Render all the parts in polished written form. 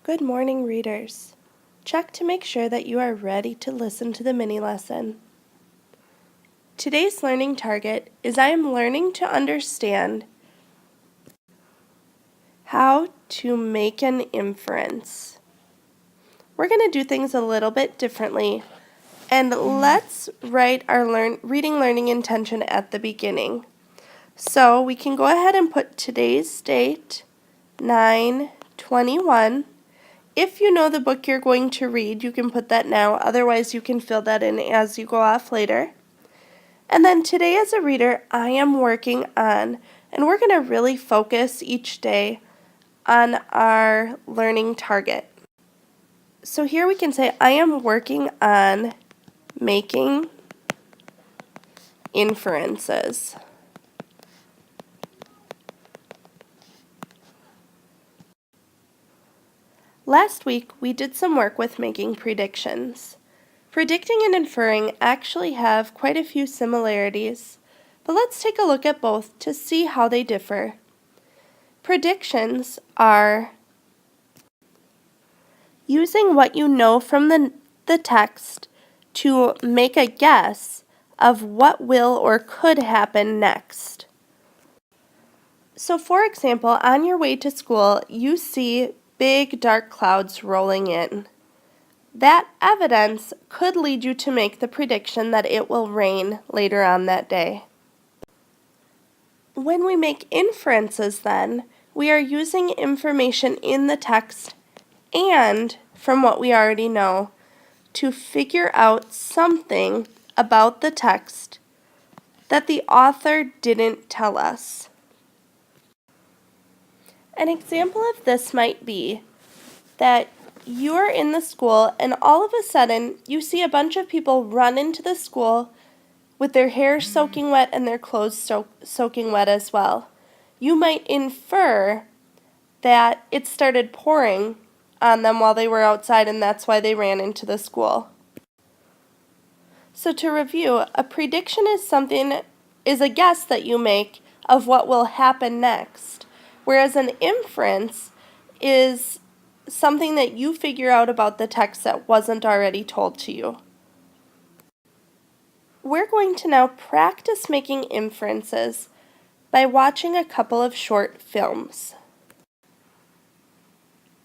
Good morning, readers. Check to make sure that you are ready to listen to the mini lesson. Today's learning target is I am learning to understand how to make an inference. We're going to do things a little bit differently, and let's write our reading learning intention at the beginning. So we can go ahead and put today's date, 9/21. If you know the book you're going to read, you can put that now. Otherwise, you can fill that in as you go off later. And then today as a reader, I am working on, and we're going to really focus each day on our learning target. So here we can say, I am working on making inferences. Last week, we did some work with making predictions. Predicting and inferring actually have quite a few similarities, but let's take a look at both to see how they differ. Predictions are using what you know from the text to make a guess of what will or could happen next. So for example, on your way to school, you see big dark clouds rolling in. That evidence could lead you to make the prediction that it will rain later on that day. When we make inferences then, we are using information in the text and from what we already know to figure out something about the text that the author didn't tell us. An example of this might be that you're in the school and all of a sudden you see a bunch of people run into the school with their hair soaking wet and their clothes soaking wet as well. You might infer that it started pouring on them while they were outside and that's why they ran into the school. So to review, a prediction is a guess that you make of what will happen next, whereas an inference is something that you figure out about the text that wasn't already told to you. We're going to now practice making inferences by watching a couple of short films.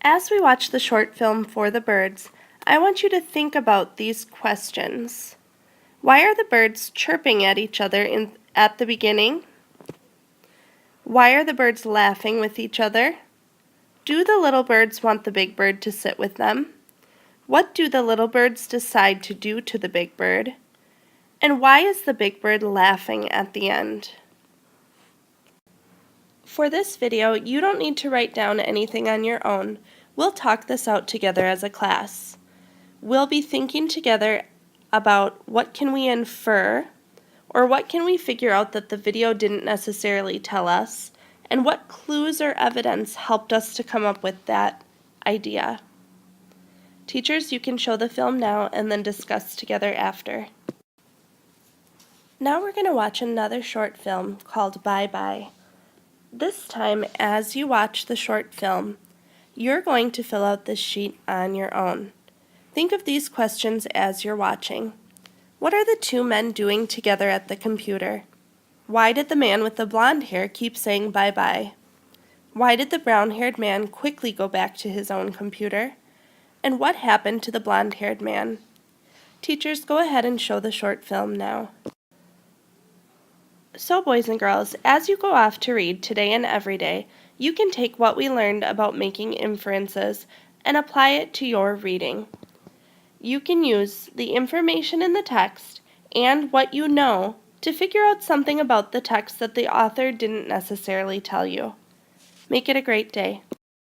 As we watch the short film for the birds, I want you to think about these questions. Why are the birds chirping at each other at the beginning? Why are the birds laughing with each other? Do the little birds want the big bird to sit with them? What do the little birds decide to do to the big bird? And why is the big bird laughing at the end? For this video, you don't need to write down anything on your own. We'll talk this out together as a class. We'll be thinking together about what can we infer, or what can we figure out that the video didn't necessarily tell us, and what clues or evidence helped us to come up with that idea. Teachers, you can show the film now and then discuss together after. Now we're going to watch another short film called Bye Bye. This time, as you watch the short film, you're going to fill out this sheet on your own. Think of these questions as you're watching. What are the two men doing together at the computer? Why did the man with the blonde hair keep saying bye-bye? Why did the brown-haired man quickly go back to his own computer? And what happened to the blonde-haired man? Teachers, go ahead and show the short film now. So boys and girls, as you go off to read today and every day, you can take what we learned about making inferences and apply it to your reading. You can use the information in the text and what you know to figure out something about the text that the author didn't necessarily tell you. Make it a great day.